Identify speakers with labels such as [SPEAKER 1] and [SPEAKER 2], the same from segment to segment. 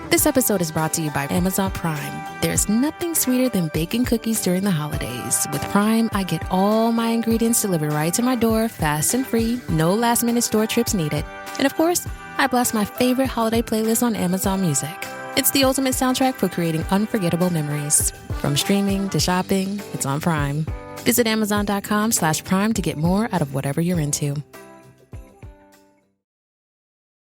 [SPEAKER 1] This episode is brought to you by Amazon Prime. There's nothing sweeter than baking cookies during the holidays. With Prime, I get all my ingredients delivered right to my door, fast and free, no last-minute store trips needed. And of course, I blast my favorite holiday playlist on Amazon Music. It's the ultimate soundtrack for creating unforgettable memories. From streaming to shopping, it's on Prime. Visit Amazon.com/Prime to get more out of whatever you're into.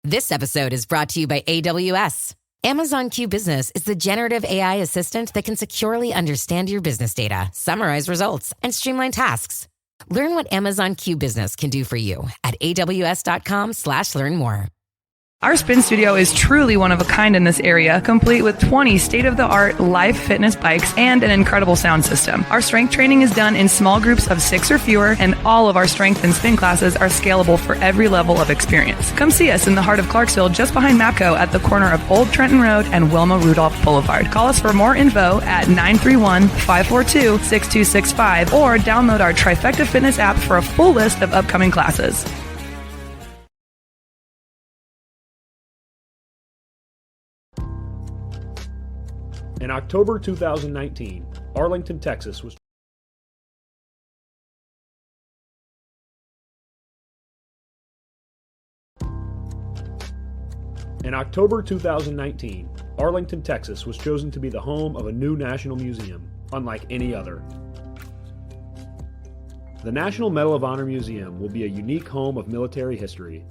[SPEAKER 2] This episode is brought to you by AWS. Amazon Q Business is the generative AI assistant that can securely understand your business data, summarize results, and streamline tasks. Learn what Amazon Q Business can do for you at AWS.com/learn more.
[SPEAKER 3] Our spin studio is truly one of a kind in this area, complete with 20 state-of-the-art live fitness bikes and an incredible sound system. Our strength training is done in small groups of 6 or fewer, and all of our strength and spin classes are scalable for every level of experience. Come see us in the heart of Clarksville, just behind MAPCO at the corner of Old Trenton Road and Wilma Rudolph Boulevard. Call us for more info at 931-542-6265 or download our Trifecta Fitness app for a full list of upcoming classes.
[SPEAKER 4] In October 2019, Arlington, Texas was chosen to be the home of a new national museum, unlike any other. The National Medal of Honor Museum will be a unique home of military history.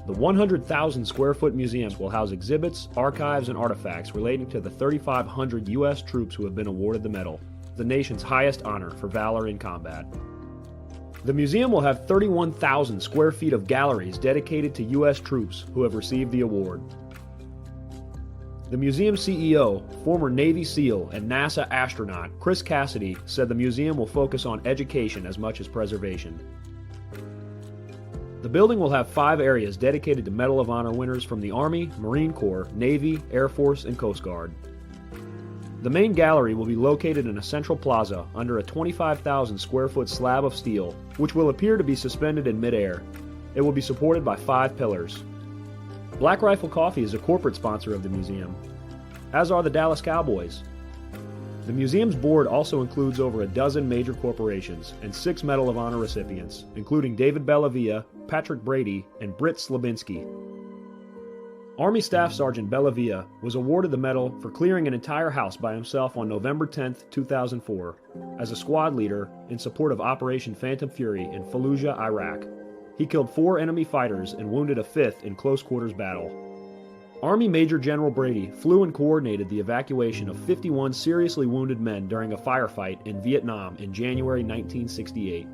[SPEAKER 4] The 100,000 square foot museum will house exhibits, archives, and artifacts relating to the 3,500 U.S. troops who have been awarded the medal, the nation's highest honor for valor in combat. The museum will have 31,000 square feet of galleries dedicated to U.S. troops who have received the award. The museum CEO, former Navy SEAL and NASA astronaut Chris Cassidy, said the museum will focus on education as much as preservation. The building will have 5 areas dedicated to Medal of Honor winners from the Army, Marine Corps, Navy, Air Force, and Coast Guard. The main gallery will be located in a central plaza under a 25,000 square foot slab of steel, which will appear to be suspended in midair. It will be supported by 5 pillars. Black Rifle Coffee is a corporate sponsor of the museum, as are the Dallas Cowboys. The museum's board also includes over a dozen major corporations and 6 Medal of Honor recipients, including David Bellavia, Patrick Brady, and Britt Slabinski. Army Staff Sergeant Bellavia was awarded the medal for clearing an entire house by himself on November 10, 2004, as a squad leader in support of Operation Phantom Fury in Fallujah, Iraq. He killed 4 enemy fighters and wounded a 5th in close quarters battle. Army Major General Brady flew and coordinated the evacuation of 51 seriously wounded men during a firefight in Vietnam in January 1968.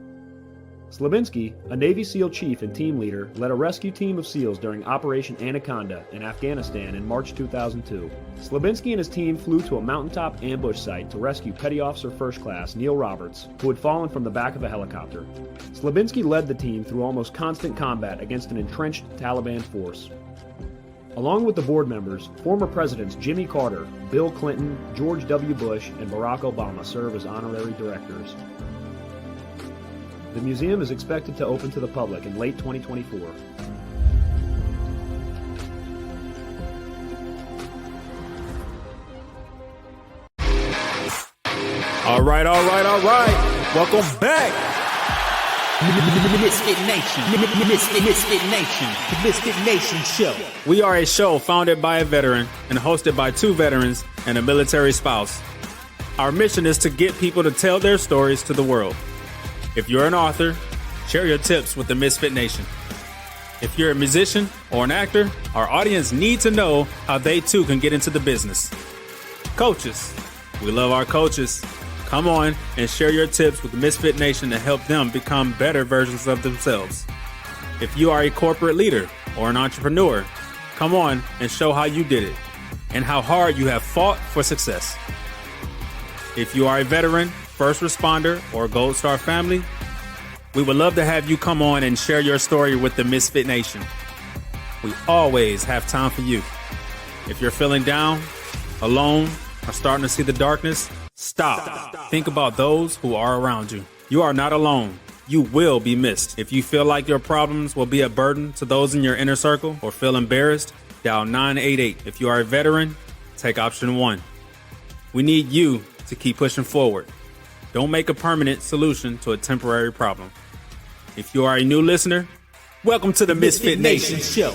[SPEAKER 4] Slabinski, a Navy SEAL chief and team leader, led a rescue team of SEALs during Operation Anaconda in Afghanistan in March 2002. Slabinski and his team flew to a mountaintop ambush site to rescue Petty Officer First Class Neil Roberts, who had fallen from the back of a helicopter. Slabinski led the team through almost constant combat against an entrenched Taliban force. Along with the board members, former presidents Jimmy Carter, Bill Clinton, George W. Bush, and Barack Obama serve as honorary directors. The museum is expected to open to the public in late 2024.
[SPEAKER 5] All right. Welcome back.
[SPEAKER 6] MisFitNation. MisFitNation. The MisFitNation Show.
[SPEAKER 5] We are a show founded by a veteran and hosted by 2 veterans and a military spouse. Our mission is to get people to tell their stories to the world. If you're an author, share your tips with the MisFitNation. If you're a musician or an actor, our audience need to know how they too can get into the business. Coaches, we love our coaches. Come on and share your tips with the MisFitNation to help them become better versions of themselves. If you are a corporate leader or an entrepreneur, come on and show how you did it and how hard you have fought for success. If you are a veteran, first responder, or Gold Star family, we would love to have you come on and share your story with the MisFitNation. We always have time for you. If you're feeling down, alone, or starting to see the darkness, stop. Think about those who are around you. You are not alone. You will be missed. If you feel like your problems will be a burden to those in your inner circle or feel embarrassed, dial 988. If you are a veteran, take option 1. We need you to keep pushing forward. Don't make a permanent solution to a temporary problem. If you are a new listener, welcome to the MisFitNation Show.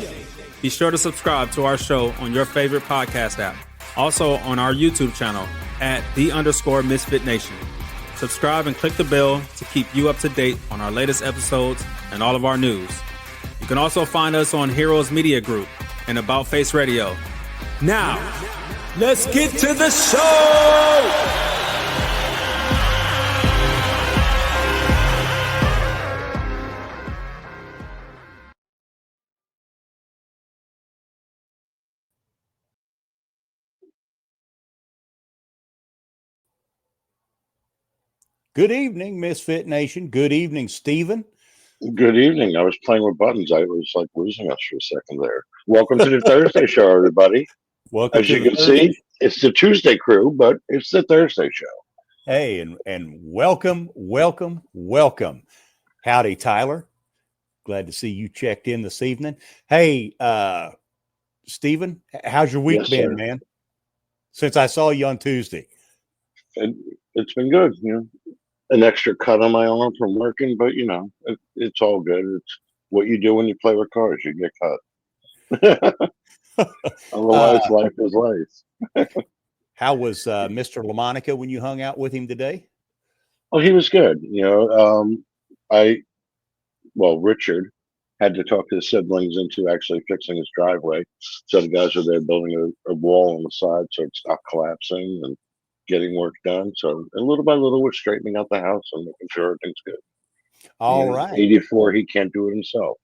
[SPEAKER 5] Be sure to subscribe to our show on your favorite podcast app. Also on our YouTube channel at @_MisFitNation. Subscribe and click the bell to keep you up to date on our latest episodes and all of our news. You can also find us on Heroes Media Group and About Face Radio. Now, let's get to the show!
[SPEAKER 7] Good evening, MisFit Nation. Good evening, Stephen.
[SPEAKER 8] Good evening. I was playing with buttons. I was like losing us for a second there. Welcome to the Thursday show, everybody.
[SPEAKER 7] Welcome.
[SPEAKER 8] As you can see, it's the Tuesday crew, but it's the Thursday show.
[SPEAKER 7] Hey, and welcome. Howdy, Tyler. Glad to see you checked in this evening. Hey, Stephen, how's your week been,
[SPEAKER 8] sir.
[SPEAKER 7] man? Since I saw you on Tuesday.
[SPEAKER 8] And it's been good, an extra cut on my arm from working, but it's all good. It's what you do when you play with cars. You get cut. Otherwise, life is life.
[SPEAKER 7] How was Mr. LaMonica when you hung out with him today?
[SPEAKER 8] Oh, he was good. Richard had to talk to his siblings into actually fixing his driveway. So the guys were there building a wall on the side so it stopped collapsing and getting work done. So and little by little, we're straightening out the house and making sure everything's good.
[SPEAKER 7] All right.
[SPEAKER 8] 84, he can't do it himself.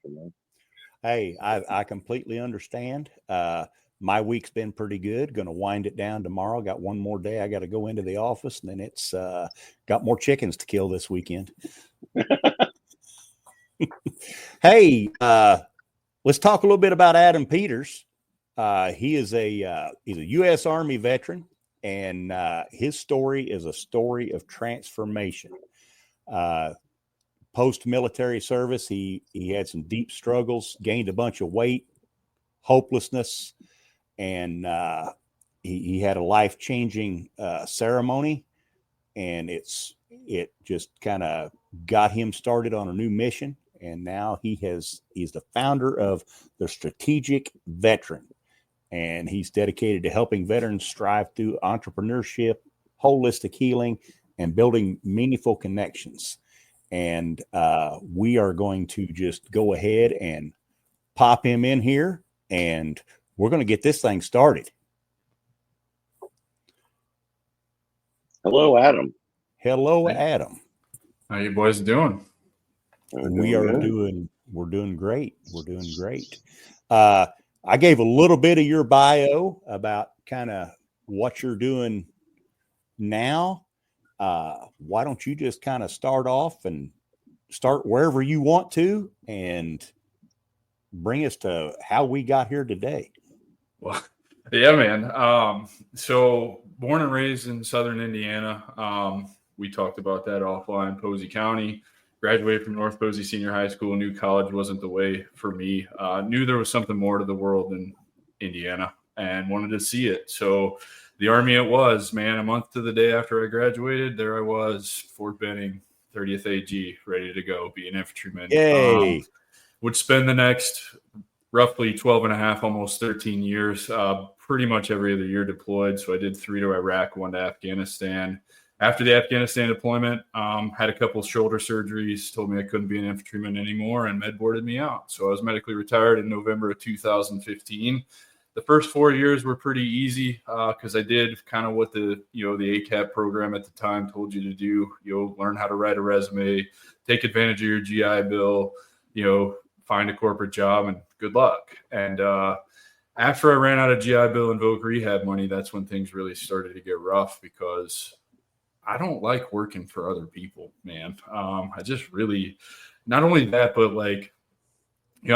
[SPEAKER 7] Hey, I completely understand. My week's been pretty good. Going to wind it down tomorrow. Got one more day. I got to go into the office, and then it's got more chickens to kill this weekend. Hey, let's talk a little bit about Adam Peters. He's a U.S. Army veteran. And his story is a story of transformation. Post-military service, he had some deep struggles, gained a bunch of weight, hopelessness, and he had a life-changing ceremony. And it just kind of got him started on a new mission. And now he's the founder of the Strategic Veteran. And he's dedicated to helping veterans strive through entrepreneurship, holistic healing, and building meaningful connections. And we are going to just go ahead and pop him in here, and we're going to get this thing started.
[SPEAKER 8] Hello, Adam.
[SPEAKER 7] Hello, Adam.
[SPEAKER 9] How you boys doing?
[SPEAKER 7] We're doing great. We're doing great. I gave a little bit of your bio about kind of what you're doing now. Why don't you just kind of start off and start wherever you want to and bring us to how we got here today?
[SPEAKER 9] Well, yeah, man. So born and raised in Southern Indiana. We talked about that offline, Posey County. Graduated from North Posey Senior High School. Knew college wasn't the way for me. Knew there was something more to the world than Indiana and wanted to see it. So the Army it was, man. A month to the day after I graduated, there I was, Fort Benning, 30th AG, ready to go, be an infantryman.
[SPEAKER 7] Yay.
[SPEAKER 9] Would spend the next roughly 12 and a half, almost 13 years, pretty much every other year deployed. So I did 3 to Iraq, 1 to Afghanistan. After the Afghanistan deployment, had a couple of shoulder surgeries, told me I couldn't be an infantryman anymore, and med boarded me out. So I was medically retired in November of 2015. The first 4 years were pretty easy because I did kind of what the ACAP program at the time told you to do. Learn how to write a resume, take advantage of your GI Bill, find a corporate job, and good luck. And after I ran out of GI Bill and voc rehab money, that's when things really started to get rough because I don't like working for other people, man. I just really, not only that, but I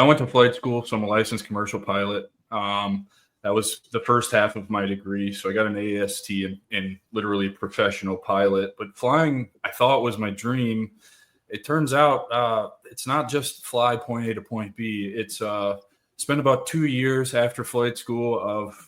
[SPEAKER 9] went to flight school, so I'm a licensed commercial pilot. That was the first half of my degree. So I got an AST in literally professional pilot, but flying I thought was my dream. It turns out it's not just fly point A to point B. It's spent about 2 years after flight school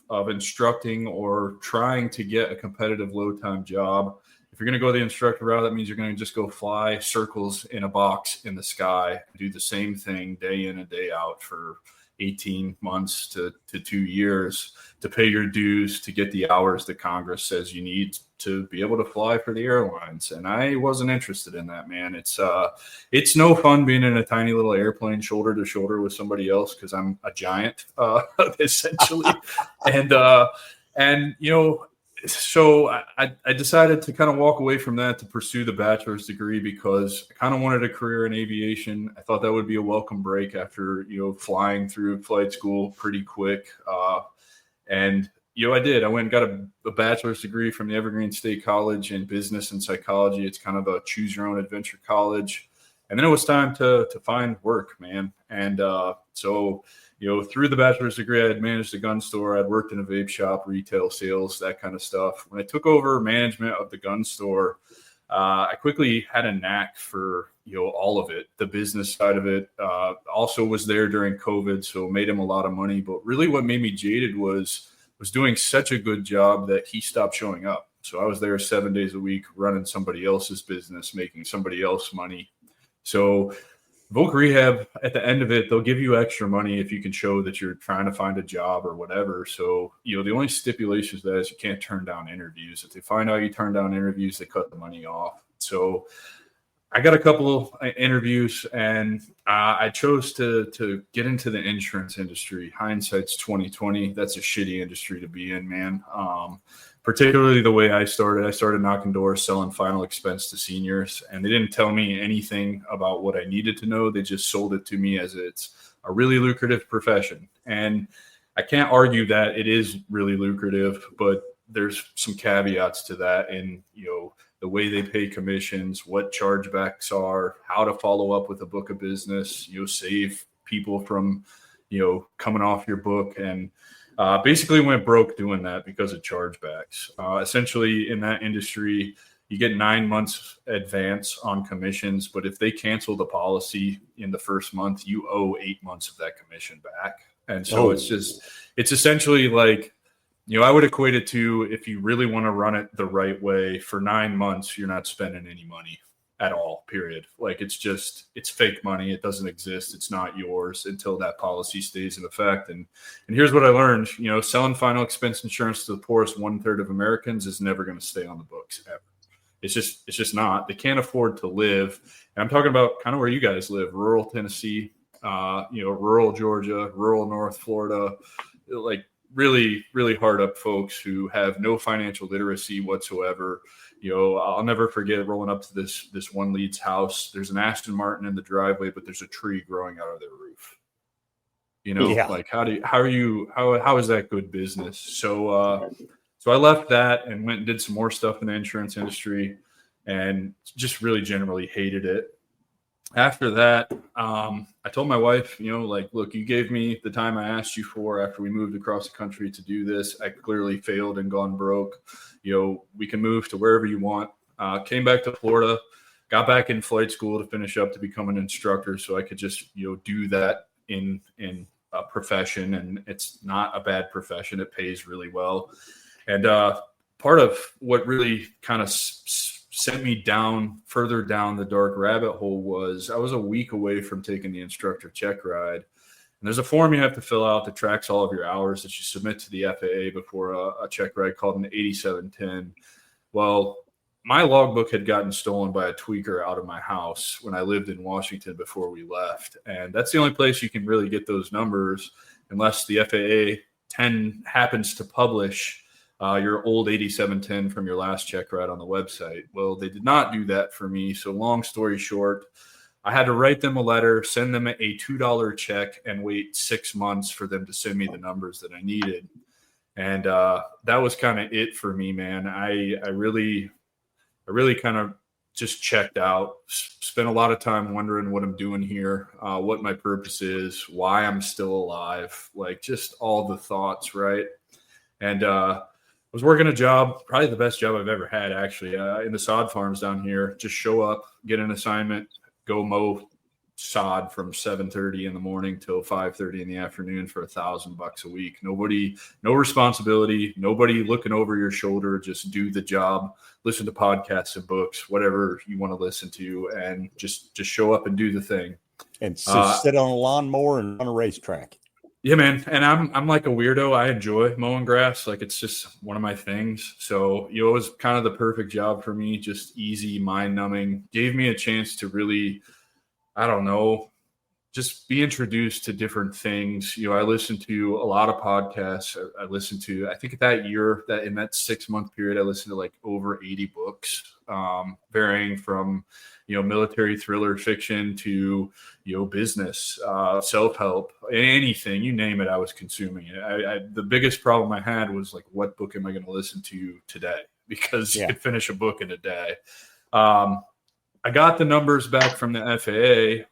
[SPEAKER 9] of instructing or trying to get a competitive low time job. If you're going to go the instructor route, that means you're going to just go fly circles in a box in the sky, do the same thing day in and day out for 18 months to 2 years to pay your dues to get the hours that Congress says you need to be able to fly for the airlines. And I wasn't interested in that, man. It's no fun being in a tiny little airplane shoulder to shoulder with somebody else, because I'm a giant, essentially. and so I decided to kind of walk away from that to pursue the bachelor's degree, because I kind of wanted a career in aviation. I thought that would be a welcome break after, flying through flight school pretty quick. And I did. I went and got a bachelor's degree from the Evergreen State College in business and psychology. It's kind of a choose your own adventure college. And then it was time to find work, man. And so through the bachelor's degree, I had managed a gun store. I'd worked in a vape shop, retail sales, that kind of stuff. When I took over management of the gun store, I quickly had a knack for, all of it, the business side of it. Also was there during COVID, so made him a lot of money. But really what made me jaded was doing such a good job that he stopped showing up. So I was there 7 days a week running somebody else's business, making somebody else money. So Voc Rehab, at the end of it, they'll give you extra money if you can show that you're trying to find a job or whatever. So, the only stipulations to that is you can't turn down interviews. If they find out you turn down interviews, they cut the money off. So I got a couple of interviews, and I chose to get into the insurance industry. Hindsight's 2020. That's a shitty industry to be in, man. Particularly the way I started knocking doors, selling final expense to seniors, and they didn't tell me anything about what I needed to know. They just sold it to me as it's a really lucrative profession. And I can't argue that it is really lucrative, but there's some caveats to that. And, the way they pay commissions, what chargebacks are, how to follow up with a book of business, save people from, coming off your book. And basically went broke doing that because of chargebacks. Essentially, in that industry, you get 9 months advance on commissions, but if they cancel the policy in the first month, you owe 8 months of that commission back. And so it's essentially like, I would equate it to, if you really want to run it the right way, for 9 months, you're not spending any money at all, period. Like, it's fake money. It doesn't exist. It's not yours until that policy stays in effect. And here's what I learned, selling final expense insurance to the poorest 1/3 of Americans is never going to stay on the books ever. It's just not. They can't afford to live. And I'm talking about kind of where you guys live, rural Tennessee, rural Georgia, rural North Florida, like really, really hard up folks who have no financial literacy whatsoever. I'll never forget rolling up to this one lead's house. There's an Aston Martin in the driveway, but there's a tree growing out of their roof. Like how is that good business? So I left that and went and did some more stuff in the insurance industry, and just really generally hated it. After that, I told my wife, look, you gave me the time I asked you for after we moved across the country to do this. I clearly failed and gone broke. We can move to wherever you want. Came back to Florida, got back in flight school to finish up to become an instructor, so I could just, do that in a profession. And it's not a bad profession. It pays really well. And part of what really kind of sent me further down the dark rabbit hole was I was a week away from taking the instructor check ride. And there's a form you have to fill out that tracks all of your hours that you submit to the FAA before a check ride called an 8710. Well, my logbook had gotten stolen by a tweaker out of my house when I lived in Washington before we left. And that's the only place you can really get those numbers unless the FAA happens to publish your old 8710 from your last check ride on the website. Well, they did not do that for me. So long story short, I had to write them a letter, send them a $2 check, and wait 6 months for them to send me the numbers that I needed. And that was kind of it for me, man. I really kind of just checked out, spent a lot of time wondering what I'm doing here, what my purpose is, why I'm still alive, like just all the thoughts, right? And was working a job, probably the best job I've ever had, actually, in the sod farms down here. Just show up, get an assignment, go mow sod from 7:30 in the morning till 5:30 in the afternoon for $1,000 a week. Nobody, no responsibility, nobody looking over your shoulder. Just do the job, listen to podcasts and books, whatever you want to listen to, and just show up and do the thing.
[SPEAKER 7] And sit on a lawnmower and run a racetrack.
[SPEAKER 9] Yeah, man. And I'm like a weirdo. I enjoy mowing grass. Like, it's just one of my things. So it was kind of the perfect job for me. Just easy, mind numbing. Gave me a chance to really, I don't know, just be introduced to different things. I listened to a lot of podcasts. I listened to, I think that year, that in that 6-month period, I listened to like over 80 books, varying from, military thriller fiction to, business, self-help, anything, you name it, I was consuming it. The biggest problem I had was like, what book am I going to listen to today? Because you could finish a book in a day. I got the numbers back from the FAA,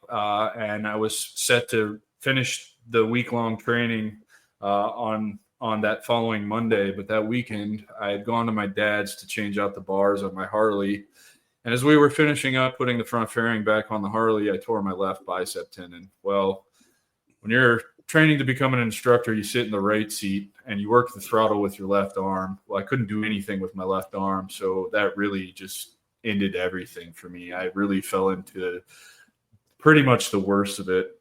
[SPEAKER 9] and I was set to finish the week-long training on that following Monday. But that weekend, I had gone to my dad's to change out the bars on my Harley. And as we were finishing up putting the front fairing back on the Harley, I tore my left bicep tendon. Well, when you're training to become an instructor, you sit in the right seat and you work the throttle with your left arm. Well, I couldn't do anything with my left arm, so that really just ended everything for me. I really fell into pretty much the worst of it,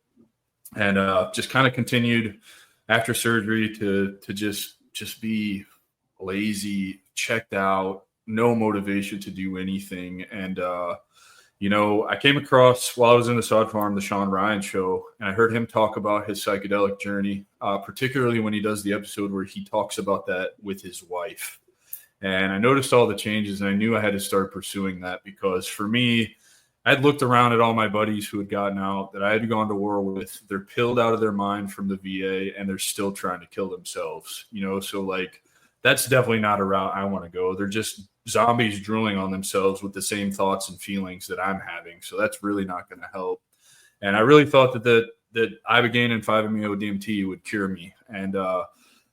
[SPEAKER 9] and just kind of continued after surgery to just be lazy, checked out, no motivation to do anything. And I came across, while I was in the sod farm, the Sean Ryan show, and I heard him talk about his psychedelic journey, particularly when he does the episode where he talks about that with his wife. And I noticed all the changes, and I knew I had to start pursuing that, because for me, I'd looked around at all my buddies who had gotten out, that I had gone to war with. They're pilled out of their mind from the VA, and they're still trying to kill themselves. So like, that's definitely not a route I want to go. They're just zombies drooling on themselves with the same thoughts and feelings that I'm having. So that's really not going to help. And I really thought that Ibogaine and 5-MeO-DMT would cure me. And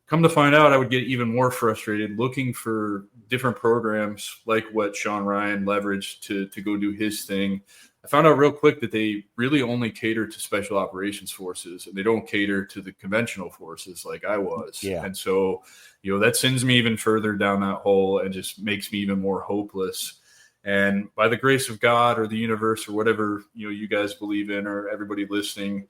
[SPEAKER 9] come to find out, I would get even more frustrated looking for different programs like what Sean Ryan leveraged to go do his thing. I found out real quick that they really only cater to special operations forces, and they don't cater to the conventional forces like I was. Yeah. And so, that sends me even further down that hole and just makes me even more hopeless. And by the grace of God or the universe or whatever, you guys believe in, or everybody listening,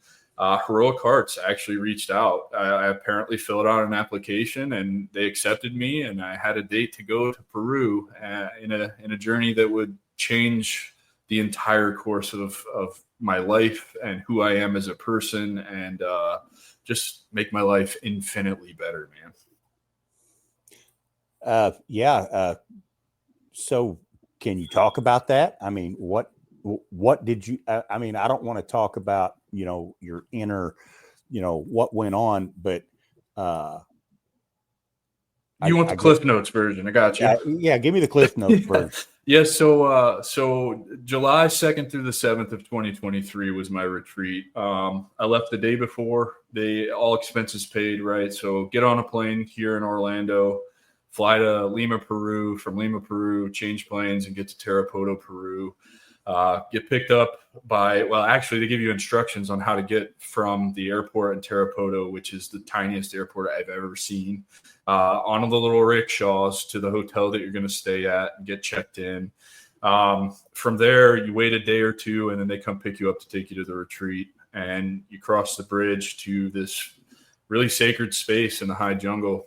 [SPEAKER 9] Heroic Hearts actually reached out. I apparently filled out an application and they accepted me, and I had a date to go to Peru in a journey that would change the entire course of my life and who I am as a person, and just make my life infinitely better, man.
[SPEAKER 7] So can you talk about that? I mean, what did you, I mean, I don't want to talk about, your inner, what went on, but,
[SPEAKER 9] you want the Cliff Notes version. I got you.
[SPEAKER 7] Yeah. Give me the Cliff Notes version.
[SPEAKER 9] Yes. So July 2nd through the 7th of 2023 was my retreat. I left the day before. All expenses paid, right? So get on a plane here in Orlando, fly to Lima, Peru, from Lima, Peru, change planes and get to Tarapoto, Peru. Get picked up by, actually they give you instructions on how to get from the airport in Tarapoto, which is the tiniest airport I've ever seen, on the little rickshaws to the hotel that you're going to stay at and get checked in. From there, you wait a day or two, and then they come pick you up to take you to the retreat, and you cross the bridge to this really sacred space in the high jungle.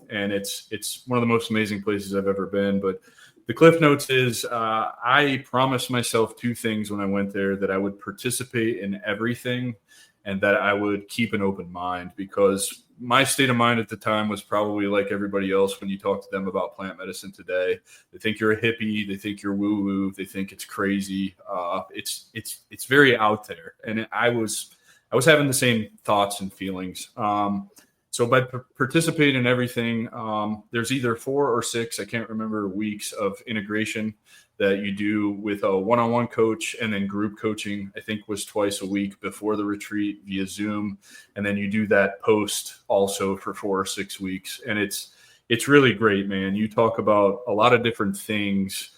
[SPEAKER 9] And it's one of the most amazing places I've ever been. But the Cliff Notes is, I promised myself two things when I went there: that I would participate in everything, and that I would keep an open mind, because my state of mind at the time was probably like everybody else. When you talk to them about plant medicine today, they think you're a hippie, they think you're woo-woo, they think it's crazy. It's very out there. And I was having the same thoughts and feelings. So by participating in everything, there's either 4 or 6, I can't remember, weeks of integration that you do with a one-on-one coach, and then group coaching, I think, was twice a week before the retreat via Zoom. And then you do that post also for 4 or 6 weeks. And it's really great, man. You talk about a lot of different things,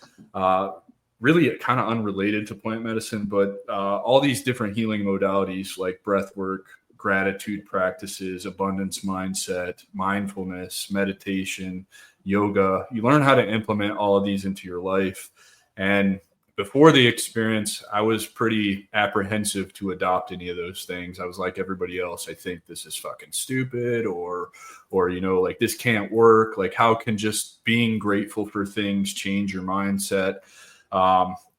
[SPEAKER 9] really kind of unrelated to plant medicine, but all these different healing modalities like breath work, gratitude practices, abundance mindset, mindfulness, meditation, yoga. You learn how to implement all of these into your life. And before the experience, I was pretty apprehensive to adopt any of those things. I was like everybody else, I think this is fucking stupid, or, like this can't work. Like, how can just being grateful for things change your mindset?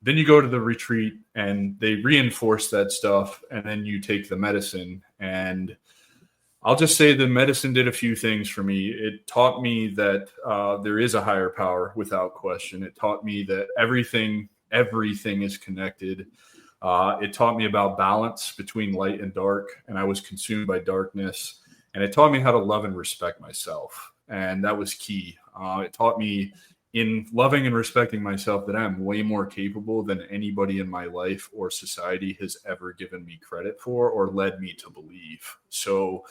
[SPEAKER 9] Then you go to the retreat and they reinforce that stuff, and then you take the medicine. And I'll just say the medicine did a few things for me. It taught me that there is a higher power without question. It taught me that everything is connected. It taught me about balance between light and dark, and I was consumed by darkness. And it taught me how to love and respect myself. And that was key. It taught me in loving and respecting myself that I'm way more capable than anybody in my life or society has ever given me credit for or led me to believe. So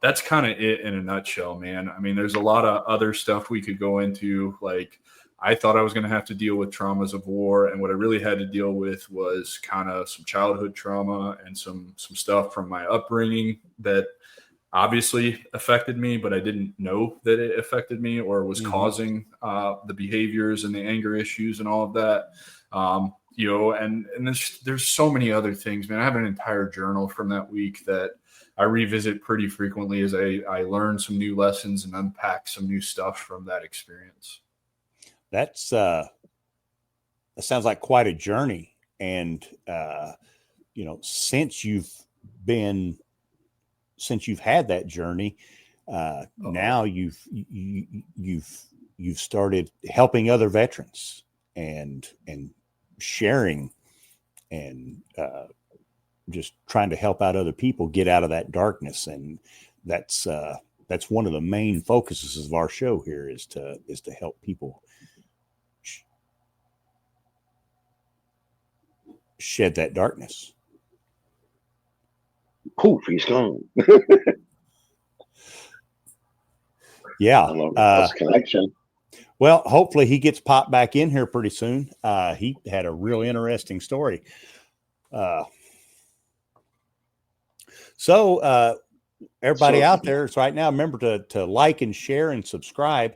[SPEAKER 9] that's kind of it in a nutshell, man. I mean, there's a lot of other stuff we could go into. Like, I thought I was going to have to deal with traumas of war. And what I really had to deal with was kind of some childhood trauma and some stuff from my upbringing that obviously affected me, but I didn't know that it affected me or was causing the behaviors and the anger issues and all of that. And there's so many other things, man. I have an entire journal from that week that I revisit pretty frequently as I learn some new lessons and unpack some new stuff from that experience.
[SPEAKER 7] That sounds like quite a journey. And, since you've had that journey, now you've started helping other veterans and sharing and just trying to help out other people get out of that darkness. And that's one of the main focuses of our show here is to help people shed that darkness.
[SPEAKER 8] Poof, he's gone.
[SPEAKER 7] Yeah.
[SPEAKER 8] I love that connection.
[SPEAKER 7] Well, hopefully he gets popped back in here pretty soon. He had a real interesting story. So everybody out there is right now, remember to like and share and subscribe.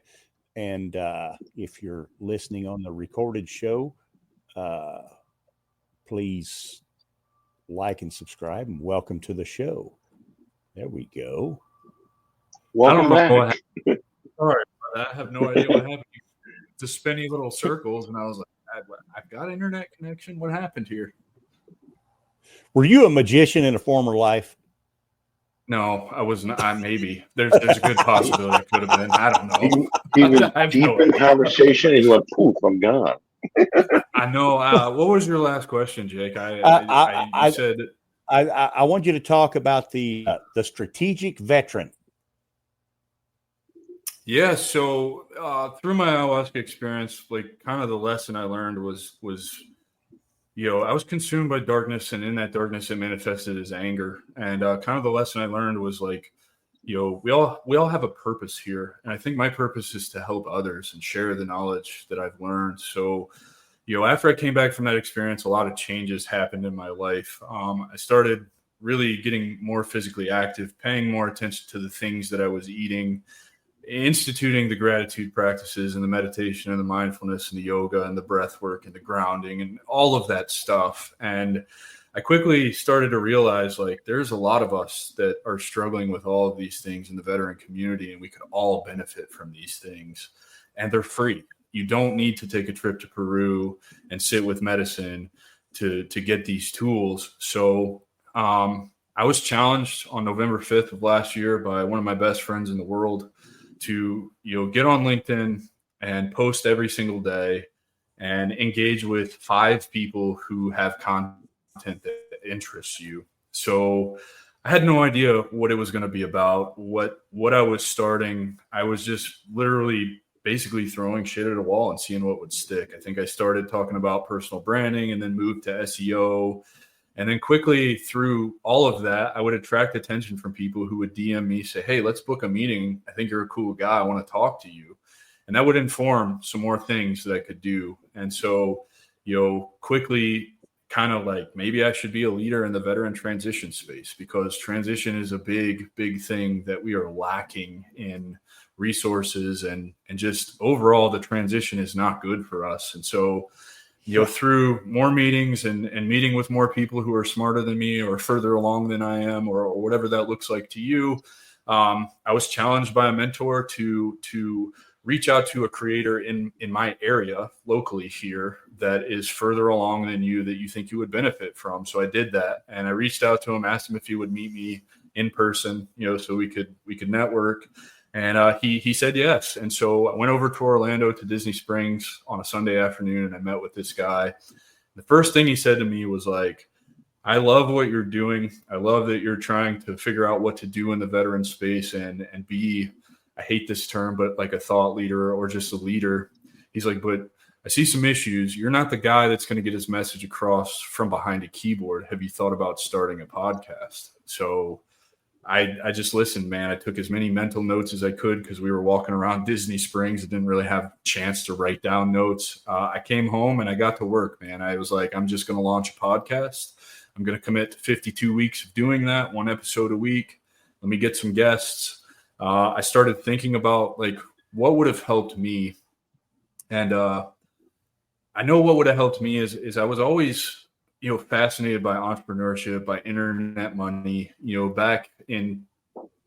[SPEAKER 7] And if you're listening on the recorded show, please like and subscribe, and welcome to the show. There we go.
[SPEAKER 8] Welcome back.
[SPEAKER 9] Sorry, I have no idea what happened. Just spinny little circles, and I was like, I've got internet connection. What happened here?
[SPEAKER 7] Were you a magician in a former life?
[SPEAKER 9] No, I was not. Maybe there's a good possibility it could have been. I don't know.
[SPEAKER 8] He was deep in conversation, and he went, poof, I'm gone.
[SPEAKER 9] I know. What was your last question, Jake? I said
[SPEAKER 7] I want you to talk about the strategic veteran.
[SPEAKER 9] Yeah. So through my ayahuasca experience, like kind of the lesson I learned was I was consumed by darkness, and in that darkness, it manifested as anger. And kind of the lesson I learned was like, we all have a purpose here. And I think my purpose is to help others and share the knowledge that I've learned. So, after I came back from that experience, a lot of changes happened in my life. I started really getting more physically active, paying more attention to the things that I was eating, instituting the gratitude practices and the meditation and the mindfulness and the yoga and the breath work and the grounding and all of that stuff. And I quickly started to realize, like, there's a lot of us that are struggling with all of these things in the veteran community, and we could all benefit from these things. And they're free. You don't need to take a trip to Peru and sit with medicine to get these tools. So I was challenged on November 5th of last year by one of my best friends in the world to, get on LinkedIn and post every single day and engage with 5 people who have content that interests you. So I had no idea what it was going to be about, what I was starting. I was just literally basically throwing shit at a wall and seeing what would stick. I think I started talking about personal branding and then moved to SEO. And then quickly through all of that, I would attract attention from people who would DM me, say, hey, let's book a meeting. I think you're a cool guy. I want to talk to you. And that would inform some more things that I could do. And so quickly kind of like, maybe I should be a leader in the veteran transition space, because transition is a big, big thing that we are lacking in resources, and just overall the transition is not good for us. And so, through more meetings and meeting with more people who are smarter than me or further along than I am, or whatever that looks like to you, I was challenged by a mentor to reach out to a creator in my area locally here that is further along than you, that you think you would benefit from. So I did that, and I reached out to him, asked him if he would meet me in person, so we could network. And he said yes. And so I went over to Orlando to Disney Springs on a Sunday afternoon, and I met with this guy. The first thing he said to me was like, I love what you're doing. I love that you're trying to figure out what to do in the veteran space and be, I hate this term, but like a thought leader or just a leader. He's like, but I see some issues. You're not the guy that's going to get his message across from behind a keyboard. Have you thought about starting a podcast? So I just listened, man. I took as many mental notes as I could because we were walking around Disney Springs and didn't really have a chance to write down notes. I came home and I got to work, man. I was like, I'm just going to launch a podcast. I'm going to commit to 52 weeks of doing that, 1 episode a week. Let me get some guests. I started thinking about like what would have helped me. And I know what would have helped me is I was always, fascinated by entrepreneurship, by internet money, back in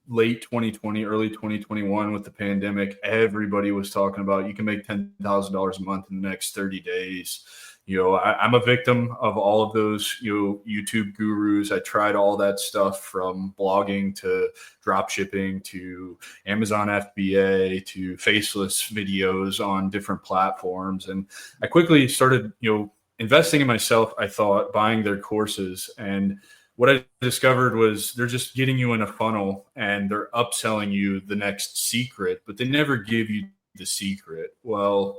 [SPEAKER 9] late 2020, early 2021 with the pandemic. Everybody was talking about you can make $10,000 a month in the next 30 days. I'm a victim of all of those, YouTube gurus. I tried all that stuff from blogging to drop shipping to Amazon FBA to faceless videos on different platforms. And I quickly started, investing in myself. I thought buying their courses, and what I discovered was they're just getting you in a funnel and they're upselling you the next secret, but they never give you the secret. Well,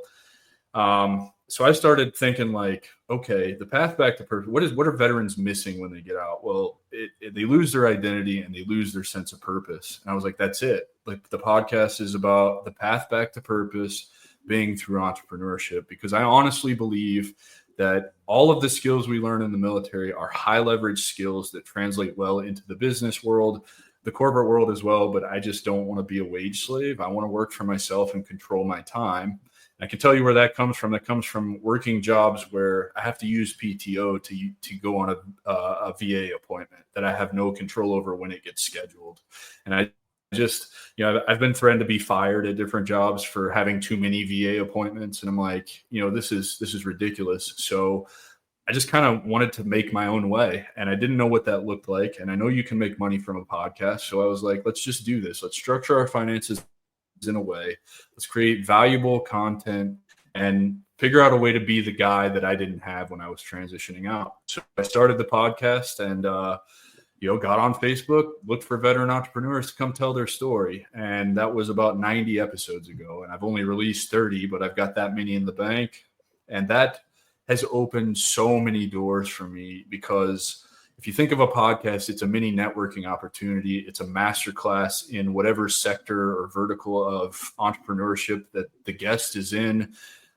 [SPEAKER 9] so I started thinking like, okay, the path back to purpose, what are veterans missing when they get out? Well, they lose their identity and they lose their sense of purpose. And I was like, that's it. Like the podcast is about the path back to purpose being through entrepreneurship, because I honestly believe that all of the skills we learn in the military are high leverage skills that translate well into the business world, the corporate world as well. But I just don't want to be a wage slave. I want to work for myself and control my time. I can tell you where that comes from. That comes from working jobs where I have to use PTO to go on a VA appointment that I have no control over when it gets scheduled. And I just, I've been threatened to be fired at different jobs for having too many VA appointments. And I'm like, this is ridiculous. So I just kind of wanted to make my own way, and I didn't know what that looked like. And I know you can make money from a podcast. So I was like, let's just do this. Let's structure our finances in a way. Let's create valuable content and figure out a way to be the guy that I didn't have when I was transitioning out. So I started the podcast and, got on Facebook, looked for veteran entrepreneurs to come tell their story. And that was about 90 episodes ago. And I've only released 30, but I've got that many in the bank. And that has opened so many doors for me, because if you think of a podcast, it's a mini networking opportunity. It's a masterclass in whatever sector or vertical of entrepreneurship that the guest is in.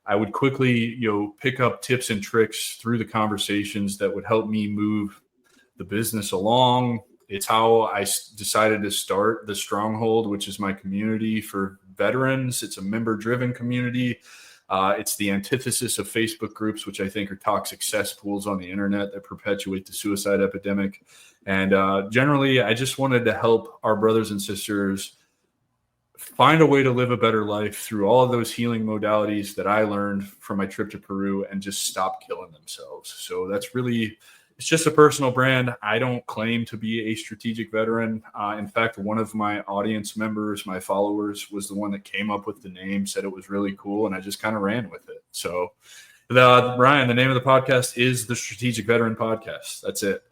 [SPEAKER 9] I would quickly, pick up tips and tricks through the conversations that would help me move the business along. It's how I decided to start the Stronghold, which is my community for veterans. It's a member-driven community. It's the antithesis of Facebook groups, which I think are toxic cesspools on the internet that perpetuate the suicide epidemic. And generally, I just wanted to help our brothers and sisters find a way to live a better life through all of those healing modalities that I learned from my trip to Peru, and just stop killing themselves. So that's really, it's just a personal brand. I don't claim to be a strategic veteran. In fact, one of my audience members, my followers, was the one that came up with the name, said it was really cool, and I just kind of ran with it. So, Ryan, the name of the podcast is the Strategic Veteran Podcast. That's it.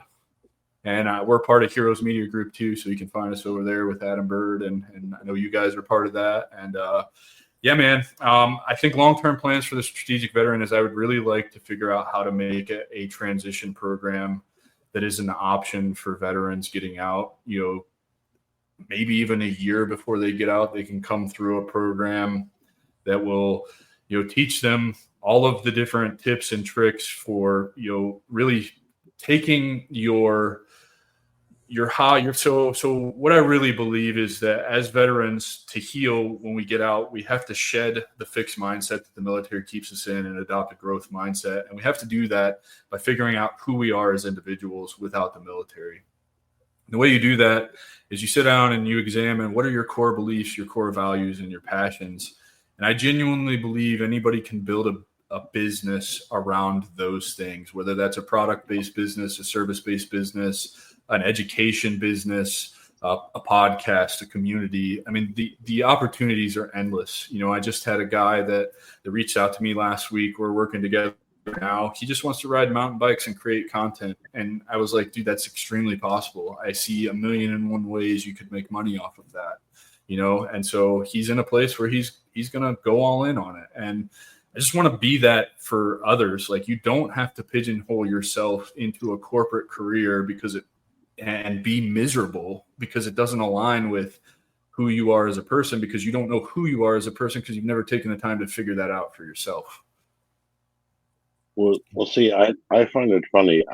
[SPEAKER 9] And we're part of Heroes Media Group too, so you can find us over there with Adam Bird, and I know you guys are part of that. And yeah, man, I think long-term plans for the strategic veteran is I would really like to figure out how to make a transition program that is an option for veterans getting out. Maybe even a year before they get out, they can come through a program that will, teach them all of the different tips and tricks for, really taking your high. So what I really believe is that as veterans, to heal when we get out, we have to shed the fixed mindset that the military keeps us in and adopt a growth mindset. And we have to do that by figuring out who we are as individuals without the military. And the way you do that is you sit down and you examine what are your core beliefs, your core values, and your passions. And I genuinely believe anybody can build a business around those things, whether that's a product-based business, a service-based business, an education business, a podcast, a community. I mean, the opportunities are endless. I just had a guy that reached out to me last week. We're working together now. He just wants to ride mountain bikes and create content. And I was like, dude, that's extremely possible. I see 1,000,001 ways you could make money off of that, and so he's in a place where he's going to go all in on it. And I just want to be that for others. Like, you don't have to pigeonhole yourself into a corporate career and be miserable because it doesn't align with who you are as a person, because you don't know who you are as a person because you've never taken the time to figure that out for yourself.
[SPEAKER 8] Well, see, I find it funny.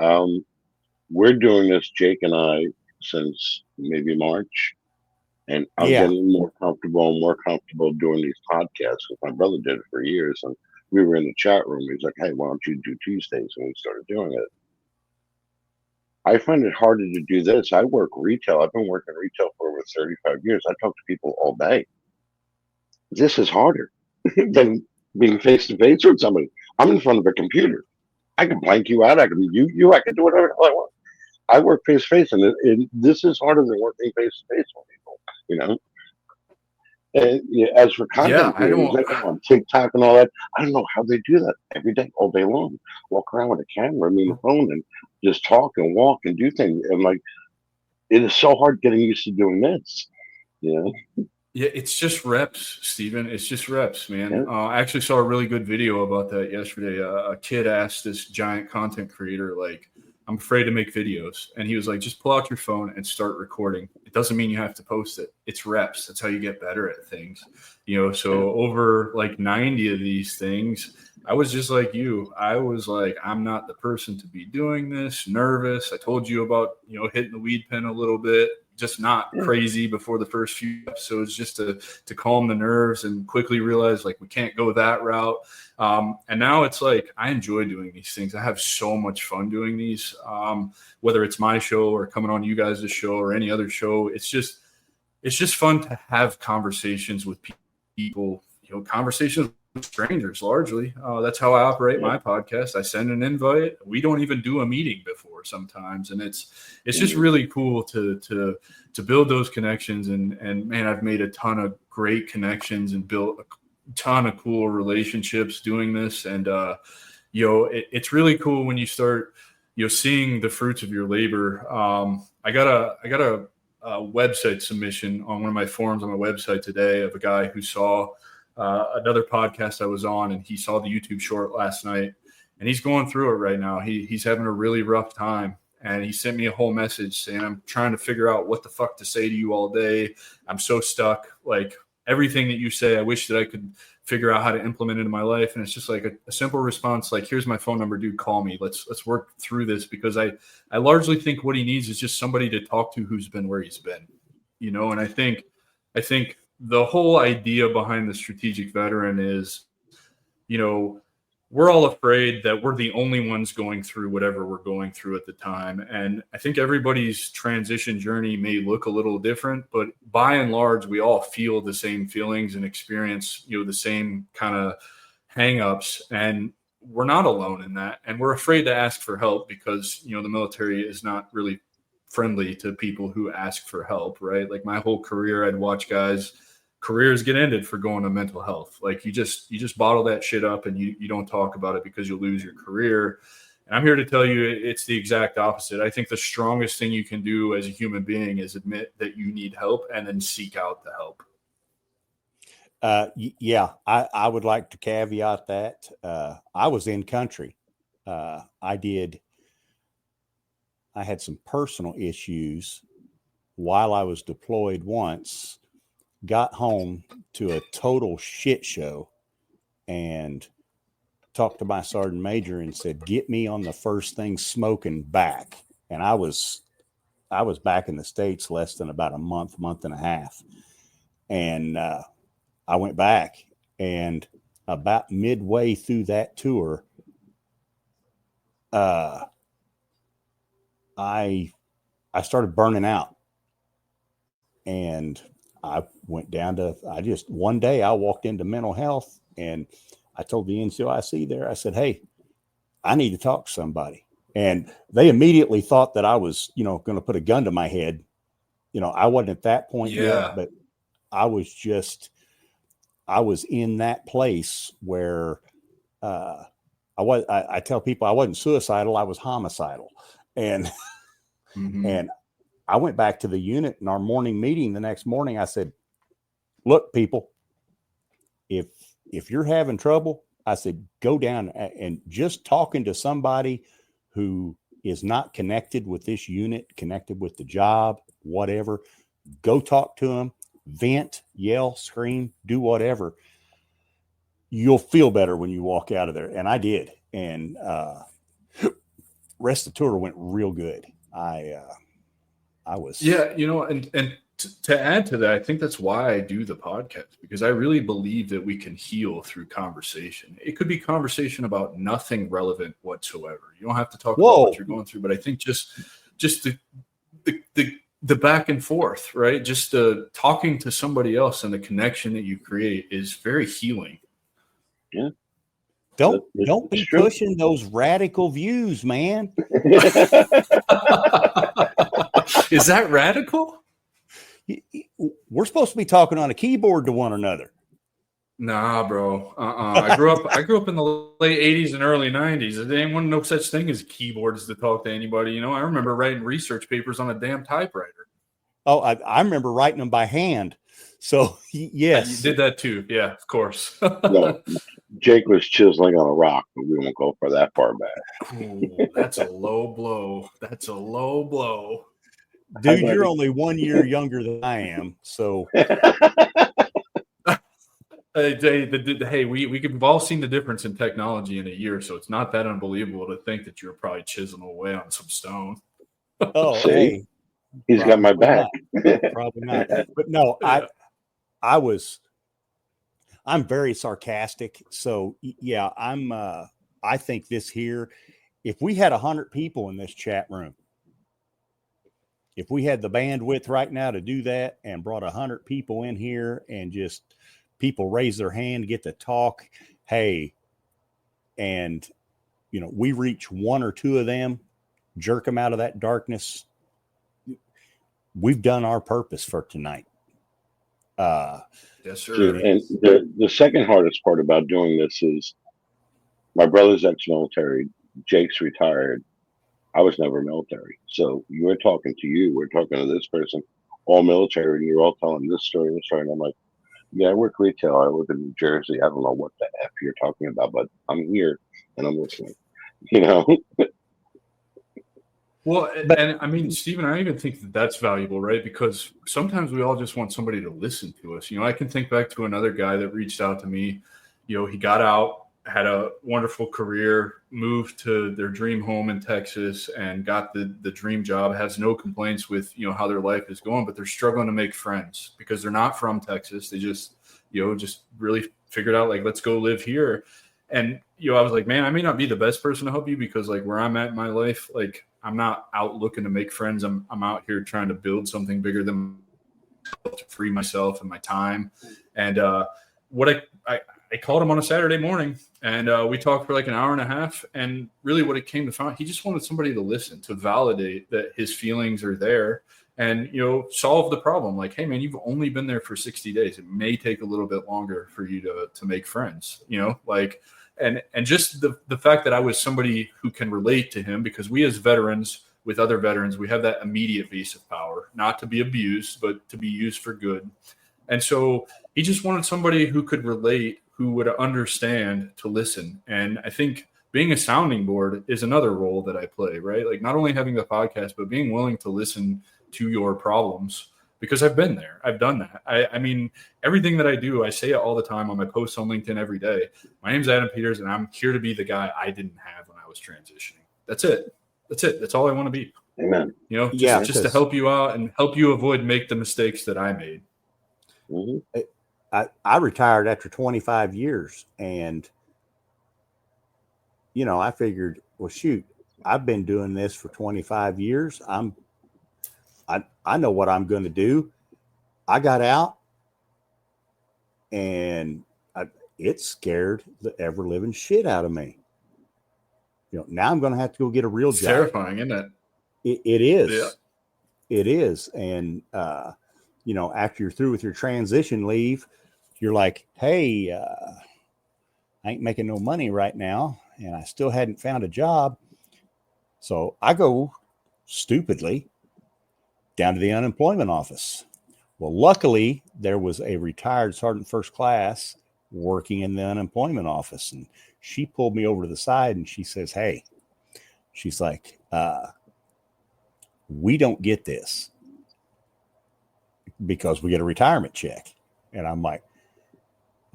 [SPEAKER 8] We're doing this, Jake and I, since maybe March, and I'm getting more comfortable doing these podcasts because my brother did it for years, and we were in the chat room. He's like, "Hey, why don't you do Tuesdays?" And we started doing it. I find it harder to do this. I work retail. I've been working retail for over 35 years. I talk to people all day. This is harder than being face to face with somebody. I'm in front of a computer. I can blank you out. I can mute you. I can do whatever the hell I want. I work face to face, and this is harder than working face to face with people. And as for content creators, they go on TikTok and all that. I don't know how they do that every day, all day long. Walk around with a camera and the phone and just talk and walk and do things. And like, it is so hard getting used to doing this. Yeah,
[SPEAKER 9] it's just reps, Steven. It's just reps, man.
[SPEAKER 8] Yeah.
[SPEAKER 9] I actually saw a really good video about that yesterday. A kid asked this giant content creator, like, I'm afraid to make videos. And he was like, just pull out your phone and start recording. It doesn't mean you have to post it. It's reps. That's how you get better at things. So over like 90 of these things, I was just like you. I was like, I'm not the person to be doing this, nervous. I told you about, hitting the weed pen a little bit, just not crazy before the first few episodes, just to calm the nerves and quickly realize like we can't go that route. And now it's like, I enjoy doing these things. I have so much fun doing these, whether it's my show or coming on you guys' show or any other show. It's just fun to have conversations with people, conversations with strangers largely. That's how I operate my podcast. I send an invite. We don't even do a meeting before sometimes. And it's just really cool to build those connections. And man, I've made a ton of great connections and built a ton of cool relationships doing this. And, it's really cool when you start, seeing the fruits of your labor. I got a website submission on one of my forums on my website today of a guy who saw another podcast I was on, and he saw the YouTube short last night, and he's going through it right now. He's having a really rough time, and he sent me a whole message saying, I'm trying to figure out what the fuck to say to you all day. I'm so stuck. Like, everything that you say, I wish that I could figure out how to implement it in my life. And it's just like a simple response, like, here's my phone number, dude, call me. Let's work through this, because I largely think what he needs is just somebody to talk to who's been where he's been, and I think the whole idea behind the strategic veteran is, we're all afraid that we're the only ones going through whatever we're going through at the time. And I think everybody's transition journey may look a little different, but by and large, we all feel the same feelings and experience, the same kind of hangups. And we're not alone in that. And we're afraid to ask for help because, the military is not really friendly to people who ask for help, right? Like, my whole career, I'd watch guys' careers get ended for going to mental health. Like, you just bottle that shit up and you don't talk about it because you'll lose your career. And I'm here to tell you it's the exact opposite. I think the strongest thing you can do as a human being is admit that you need help and then seek out the help.
[SPEAKER 7] I would like to caveat that. I was in country. I had some personal issues while I was deployed once, got home to a total shit show, and talked to my sergeant major and said, get me on the first thing smoking back. And I was back in the States less than about a month and a half. And I went back, and about midway through that tour, I started burning out, and I went down to, one day I walked into mental health, and I told the NCOIC there, I said, hey, I need to talk to somebody. And they immediately thought that I was, going to put a gun to my head. I wasn't at that point yet, but I was in that place where I tell people I wasn't suicidal, I was homicidal. And and I went back to the unit in our morning meeting the next morning. I said, look, people, if you're having trouble, I said, go down, and just talking to somebody who is not connected with this unit, connected with the job, whatever, go talk to them, vent, yell, scream, do whatever. You'll feel better when you walk out of there. And I did. And rest of the tour went real good. I was.
[SPEAKER 9] Yeah. And to add to that, I think that's why I do the podcast, because I really believe that we can heal through conversation. It could be conversation about nothing relevant whatsoever. You don't have to talk about what you're going through, but I think just the back and forth, right? Just talking to somebody else and the connection that you create is very healing.
[SPEAKER 8] Yeah.
[SPEAKER 7] Don't be pushing those radical views, man.
[SPEAKER 9] Is that radical?
[SPEAKER 7] We're supposed to be talking on a keyboard to one another.
[SPEAKER 9] Nah, bro. I grew up in the late 80s and early 90s. There ain't no such thing as keyboards to talk to anybody. I remember writing research papers on a damn typewriter.
[SPEAKER 7] Oh, I remember writing them by hand. So yes,
[SPEAKER 9] you did that too. Yeah, of course.
[SPEAKER 8] No, Jake was chiseling on a rock, but we won't go for that far back.
[SPEAKER 9] Ooh, that's a low blow. That's a low blow.
[SPEAKER 7] Dude, you're only 1 year younger than I am. So
[SPEAKER 9] hey, we've all seen the difference in technology in a year, so it's not that unbelievable to think that you're probably chiseling away on some stone.
[SPEAKER 7] Oh, hey,
[SPEAKER 8] he's got my back.
[SPEAKER 7] Probably not. But no,
[SPEAKER 9] Yeah.
[SPEAKER 7] I'm very sarcastic. So yeah, I think this here, if we had 100 people in this chat room, if we had the bandwidth right now to do that and brought 100 people in here and just people raise their hand, get to talk, hey, and, we reach one or two of them, jerk them out of that darkness, we've done our purpose for tonight.
[SPEAKER 9] Yes, sir.
[SPEAKER 8] And the second hardest part about doing this is my brother's ex-military, Jake's retired. I was never military. So we're talking to you. We're talking to this person, all military, and you're all telling this story. And I'm like, yeah, I work retail. I live in New Jersey. I don't know what the F you're talking about, but I'm here and I'm listening.
[SPEAKER 9] Well, and I mean, Stephen, I even think that that's valuable, right? Because sometimes we all just want somebody to listen to us. I can think back to another guy that reached out to me. He got out, had a wonderful career, moved to their dream home in Texas and got the dream job, has no complaints with, how their life is going, but they're struggling to make friends because they're not from Texas. They just really figured out, like, let's go live here. And, I was like, man, I may not be the best person to help you because, like, where I'm at in my life, like, I'm not out looking to make friends. I'm out here trying to build something bigger than myself, to free myself and my time. And what I called him on a Saturday morning, and we talked for like an hour and a half. And really what it came to find, he just wanted somebody to listen, to validate that his feelings are there and, solve the problem. Like, hey, man, you've only been there for 60 days. It may take a little bit longer for you to make friends, and just the fact that I was somebody who can relate to him, because we as veterans with other veterans, we have that immediate visa power, not to be abused, but to be used for good. And so he just wanted somebody who could relate, who would understand, to listen. And I think being a sounding board is another role that I play, right? Like, not only having the podcast, but being willing to listen to your problems because I've been there. I've done that. I mean, everything that I do, I say it all the time on my posts on LinkedIn every day. My name's Adam Peters, and I'm here to be the guy I didn't have when I was transitioning. That's it. That's all I want to be.
[SPEAKER 8] Amen.
[SPEAKER 9] You know, just to help you out and help you make the mistakes that I made.
[SPEAKER 7] Mm-hmm. I retired after 25 years, and you know, I figured, well, shoot, I've been doing this for 25 years. I know what I'm going to do. I got out, and it scared the ever living shit out of me. You know, now I'm going to have to go get a real job.
[SPEAKER 9] Terrifying, isn't it?
[SPEAKER 7] It is.
[SPEAKER 9] Yeah.
[SPEAKER 7] It is. And, you know, after you're through with your transition leave, you're like, hey, I ain't making no money right now, and I still hadn't found a job. So I go stupidly down to the unemployment office. Well, luckily, there was a retired sergeant first class working in the unemployment office, and she pulled me over to the side and she says, hey, she's like, we don't get this because we get a retirement check. And I'm like,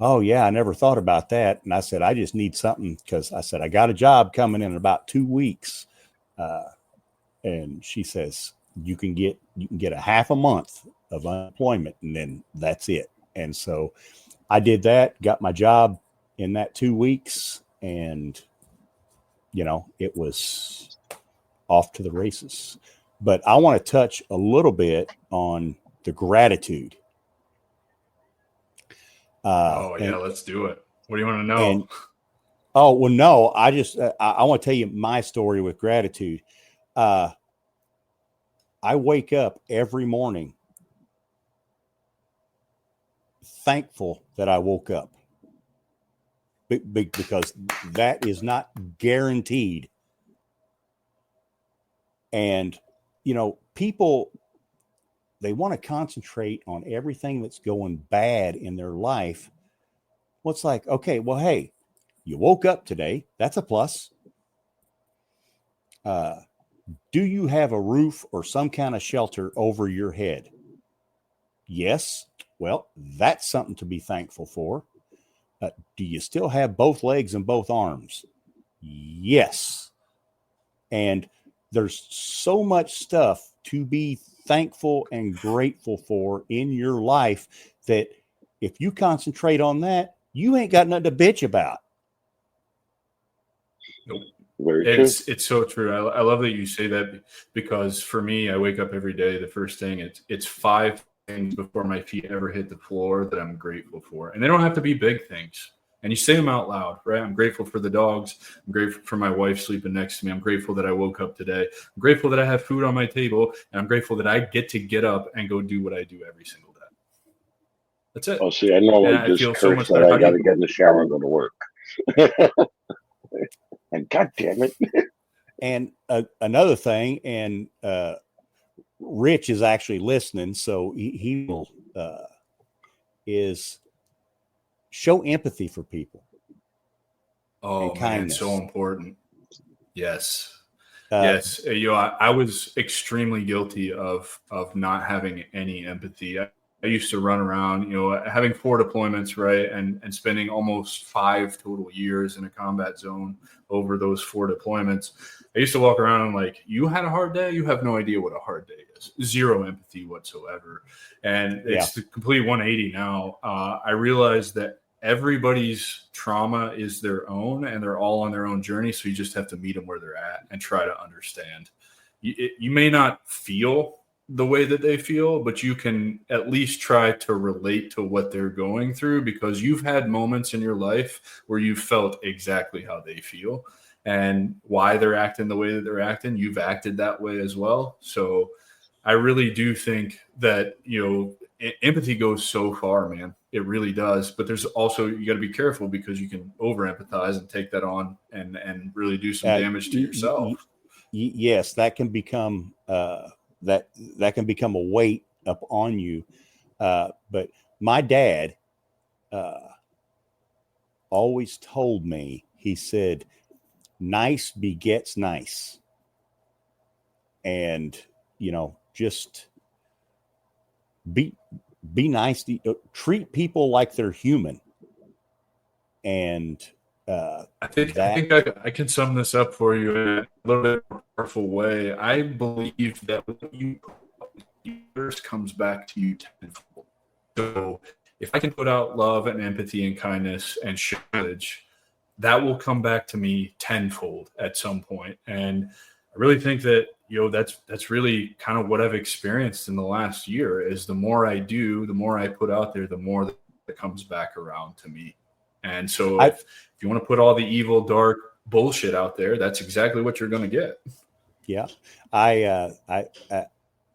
[SPEAKER 7] oh, yeah, I never thought about that. And I said, I just need something because I said, I got a job coming in about 2 weeks. And she says, you can get a half a month of unemployment, and then that's it. And so I did that, got my job in that 2 weeks, and, you know, it was off to the races. But I want to touch a little bit on the gratitude.
[SPEAKER 9] Let's do it. What do you want to know?
[SPEAKER 7] No, I just, I want to tell you my story with gratitude. I wake up every morning thankful that I woke up because that is not guaranteed. And, you know, people, they want to concentrate on everything that's going bad in their life. Well, it's like, okay, well, hey, you woke up today. That's a plus. Do you have a roof or some kind of shelter over your head? Yes. Well, that's something to be thankful for. Do you still have both legs and both arms? Yes. And there's so much stuff to be thankful and grateful for in your life that if you concentrate on that, you ain't got nothing to bitch about.
[SPEAKER 9] Nope. It's so true. I love that you say that, because for me, I wake up every day. The first thing, it's 5 things before my feet ever hit the floor that I'm grateful for. And they don't have to be big things. And you say them out loud, right? I'm grateful for the dogs. I'm grateful for my wife sleeping next to me. I'm grateful that I woke up today. I'm grateful that I have food on my table. And I'm grateful that I get up and go do what I do every single day. That's it.
[SPEAKER 8] Oh, see, I know I just curse that I got to get in the shower and go to work. And God damn it.
[SPEAKER 7] And another thing, and Rich is actually listening, so he will is show empathy for people.
[SPEAKER 9] Oh, man, so important. Yes. Yes. You know, I was extremely guilty of not having any empathy. I used to run around, you know, having 4 deployments, right, and spending almost 5 total years in a combat zone over those 4 deployments. I used to walk around and like, you had a hard day? You have no idea what a hard day is. Zero empathy whatsoever. And it's the complete 180 now. I realized that everybody's trauma is their own, and they're all on their own journey. So you just have to meet them where they're at and try to understand. You may not feel the way that they feel, but you can at least try to relate to what they're going through, because you've had moments in your life where you felt exactly how they feel and why they're acting the way that they're acting. You've acted that way as well. So I really do think that, you know, empathy goes so far, man. It really does. But there's also, you got to be careful, because you can over empathize and take that on and really do some damage to yourself.
[SPEAKER 7] Yes, that can become that can become a weight up on you. But my dad always told me, he said, nice begets nice. And, you know, just be nice to treat people like they're human. And
[SPEAKER 9] I think I can sum this up for you in a little bit more powerful way. I believe that what you first comes back to you tenfold. So if I can put out love and empathy and kindness and knowledge, that will come back to me tenfold at some point. And I really think that, that's really kind of what I've experienced in the last year is the more I do, the more I put out there, the more that comes back around to me. And so if you want to put all the evil, dark bullshit out there, that's exactly what you're going to get.
[SPEAKER 7] Yeah. I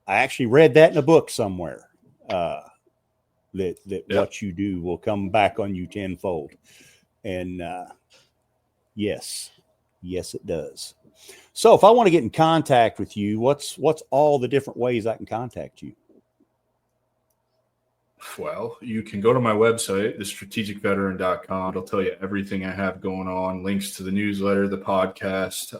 [SPEAKER 7] actually read that in a book somewhere, that what you do will come back on you tenfold. And yes, it does. So if I want to get in contact with you, what's all the different ways I can contact you?
[SPEAKER 9] Well, you can go to my website, thestrategicveteran.com. It'll tell you everything I have going on, links to the newsletter, the podcast.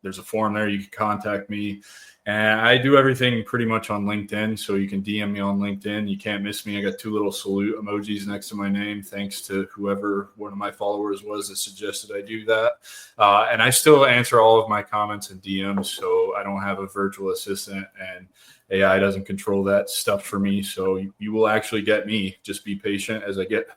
[SPEAKER 9] There's a form there. You can contact me. And I do everything pretty much on LinkedIn, so you can DM me on LinkedIn. You can't miss me. I got 2 little salute emojis next to my name, thanks to whoever one of my followers was that suggested I do that. And I still answer all of my comments and DMs, so I don't have a virtual assistant, and AI doesn't control that stuff for me. So you will actually get me. Just be patient as I get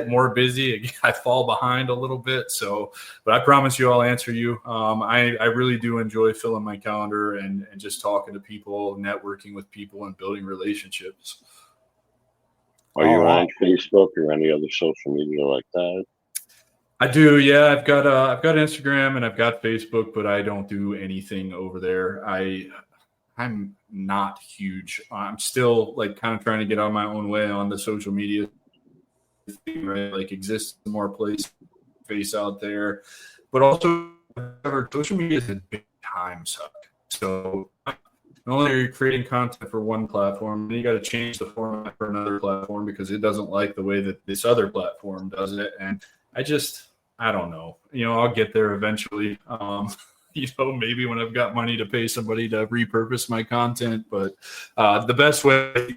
[SPEAKER 9] more busy. I fall behind a little bit. So, but I promise you I'll answer you. I really do enjoy filling my calendar and just talking to people, networking with people, and building relationships.
[SPEAKER 8] Are you on Facebook or any other social media like that?
[SPEAKER 9] I do, yeah. I've got Instagram and I've got Facebook, but I don't do anything over there. I'm not huge. I'm still like kind of trying to get on my own way on the social media thing, right? Like exist more place face out there, but also social media is a big time suck. So not only are you creating content for one platform, then you got to change the format for another platform because it doesn't like the way that this other platform does it. And I don't know. I'll get there eventually. Maybe when I've got money to pay somebody to repurpose my content. But the best way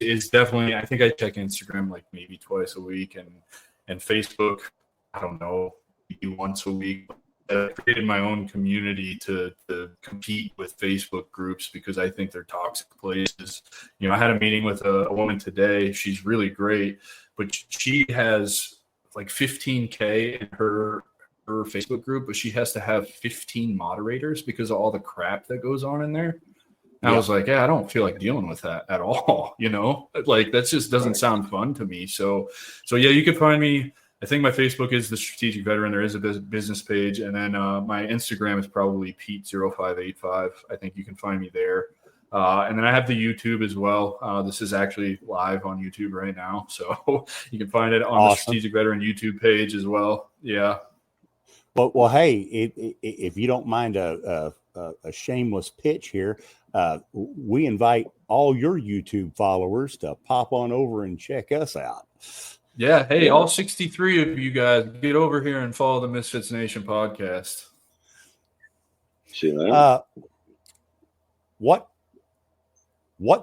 [SPEAKER 9] is definitely, I think I check Instagram like maybe twice a week and Facebook, I don't know, maybe once a week. I created my own community to compete with Facebook groups because I think they're toxic places. I had a meeting with a woman today. She's really great, but she has like 15K in her Facebook group, but she has to have 15 moderators because of all the crap that goes on in there. And I was like, I don't feel like dealing with that at all. Like that just doesn't sound fun to me. So yeah, you can find me. I think my Facebook is The Strategic Veteran. There is a business page. And then my Instagram is probably Pete0585. I think you can find me there. And then I have the YouTube as well. This is actually live on YouTube right now. So you can find it on the Strategic Veteran YouTube page as well. Yeah.
[SPEAKER 7] Well, hey, if you don't mind a shameless pitch here, we invite all your YouTube followers to pop on over and check us out.
[SPEAKER 9] Yeah. Hey, all 63 of you guys, get over here and follow the MisFitNation podcast.
[SPEAKER 8] See that?
[SPEAKER 7] What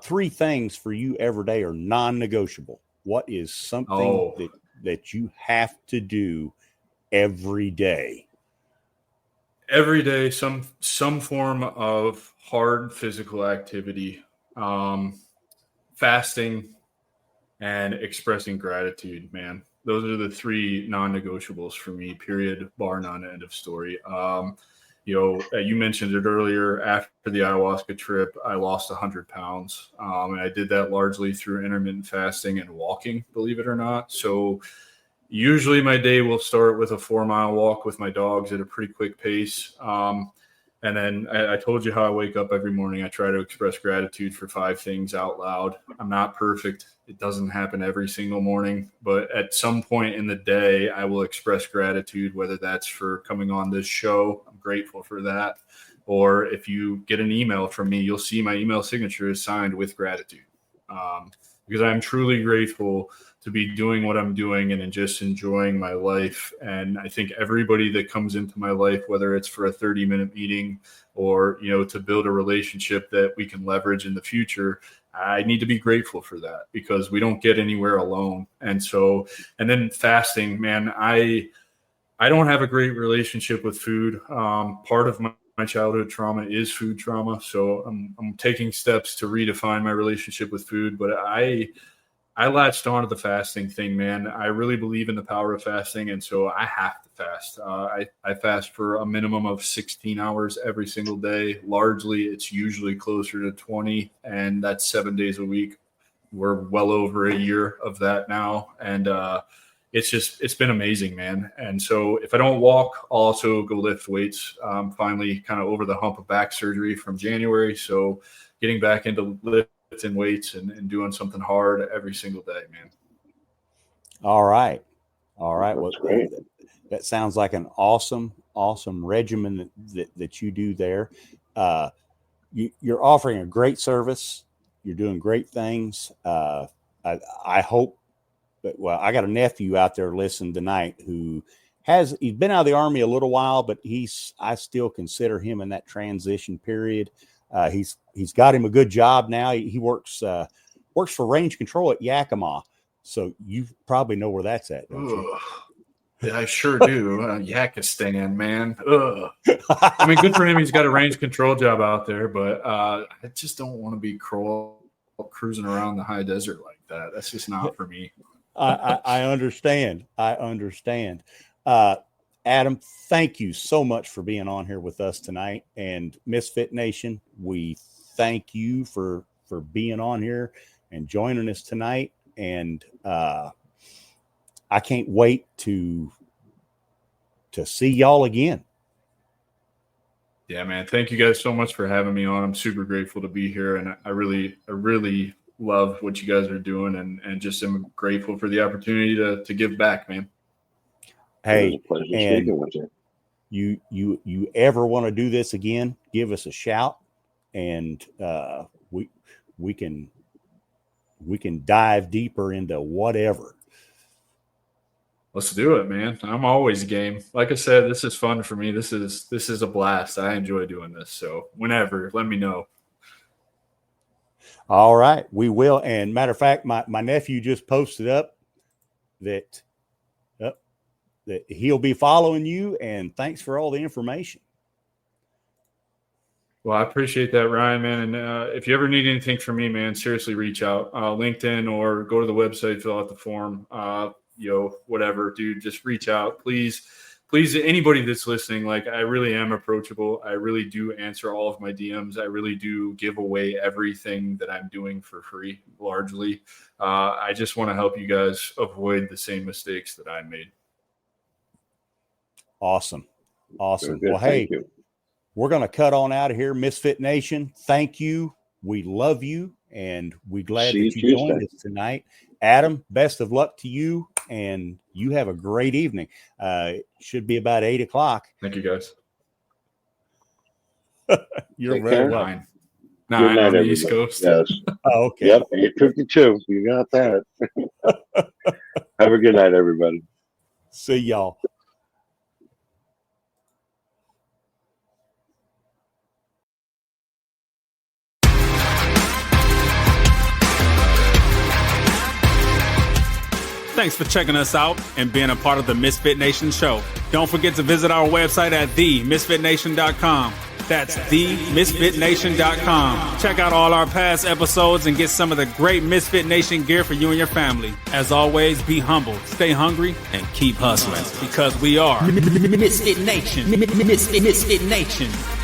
[SPEAKER 7] 3 things for you every day are non-negotiable? What is something that you have to do every day?
[SPEAKER 9] Every day, some form of hard physical activity, fasting, and expressing gratitude, man. Those are the 3 non-negotiables for me, period, bar none, end of story. You mentioned it earlier. After the ayahuasca trip, I lost 100 pounds. And I did that largely through intermittent fasting and walking, believe it or not. So usually my day will start with a 4-mile walk with my dogs at a pretty quick pace. And then I told you how I wake up every morning. I try to express gratitude for 5 things out loud. I'm not perfect. It doesn't happen every single morning, but at some point in the day, I will express gratitude, whether that's for coming on this show. I'm grateful for that. Or if you get an email from me, you'll see my email signature is signed with gratitude. Because I'm truly grateful to be doing what I'm doing and just enjoying my life. And I think everybody that comes into my life, whether it's for a 30-minute meeting or, to build a relationship that we can leverage in the future, I need to be grateful for that because we don't get anywhere alone. And then fasting, man, I don't have a great relationship with food. Part of my childhood trauma is food trauma. So I'm taking steps to redefine my relationship with food, but I latched onto the fasting thing, man. I really believe in the power of fasting. And so I have to fast. I fast for a minimum of 16 hours every single day. Largely, it's usually closer to 20, and that's 7 days a week. We're well over a year of that now. And it's been amazing, man. And so if I don't walk, I'll also go lift weights. Finally kind of over the hump of back surgery from January. So getting back into lifting weights and doing something hard every single day, man.
[SPEAKER 7] All right. Well,
[SPEAKER 8] great.
[SPEAKER 7] that sounds like an awesome regimen that you do there. You're offering a great service. You're doing great things. I hope that, well, I got a nephew out there listening tonight who he's been out of the Army a little while, but I still consider him in that transition period. He's got him a good job now. He works for range control at Yakima. So you probably know where that's at, don't you?
[SPEAKER 9] Yeah, I sure do. Yakistan, man. Ugh. I mean, good for him. He's got a range control job out there, but I just don't want to be cruising around the high desert like that. That's just not for me.
[SPEAKER 7] I understand. Adam, thank you so much for being on here with us tonight. And MisFitNation, we thank you for being on here and joining us tonight. And I can't wait to see y'all again.
[SPEAKER 9] Yeah, man. Thank you guys so much for having me on. I'm super grateful to be here. And I really love what you guys are doing and just am grateful for the opportunity to give back, man.
[SPEAKER 7] Hey, and you ever want to do this again, give us a shout, and we can dive deeper into whatever.
[SPEAKER 9] Let's do it, man. I'm always game. Like I said, this is fun for me. This is a blast. I enjoy doing this. So whenever, let me know.
[SPEAKER 7] All right, we will. And matter of fact, my nephew just posted up that he'll be following you, and thanks for all the information.
[SPEAKER 9] Well, I appreciate that, Ryan, man. And if you ever need anything from me, man, seriously, reach out, LinkedIn, or go to the website, fill out the form, whatever, dude, just reach out. Please, anybody that's listening, like, I really am approachable. I really do answer all of my DMs. I really do give away everything that I'm doing for free, largely. I just want to help you guys avoid the same mistakes that I made.
[SPEAKER 7] Awesome. Well, hey, we're going to cut on out of here. MisFitNation, thank you. We love you, and we're glad that you joined us tonight. Adam, best of luck to you, and you have a great evening. It should be about 8:00.
[SPEAKER 9] Thank you, guys.
[SPEAKER 7] You're very welcome.
[SPEAKER 9] No, I'm on the East Coast.
[SPEAKER 8] Yes.
[SPEAKER 7] Oh, okay.
[SPEAKER 8] Yep, 8:52. You got that. Have a good night, everybody.
[SPEAKER 7] See y'all.
[SPEAKER 5] Thanks for checking us out and being a part of the MisFitNation show. Don't forget to visit our website at themisfitnation.com. That's themisfitnation.com. Check out all our past episodes and get some of the great MisFitNation gear for you and your family. As always, be humble, stay hungry, and keep hustling, because we are
[SPEAKER 6] MisFitNation. MisFitNation.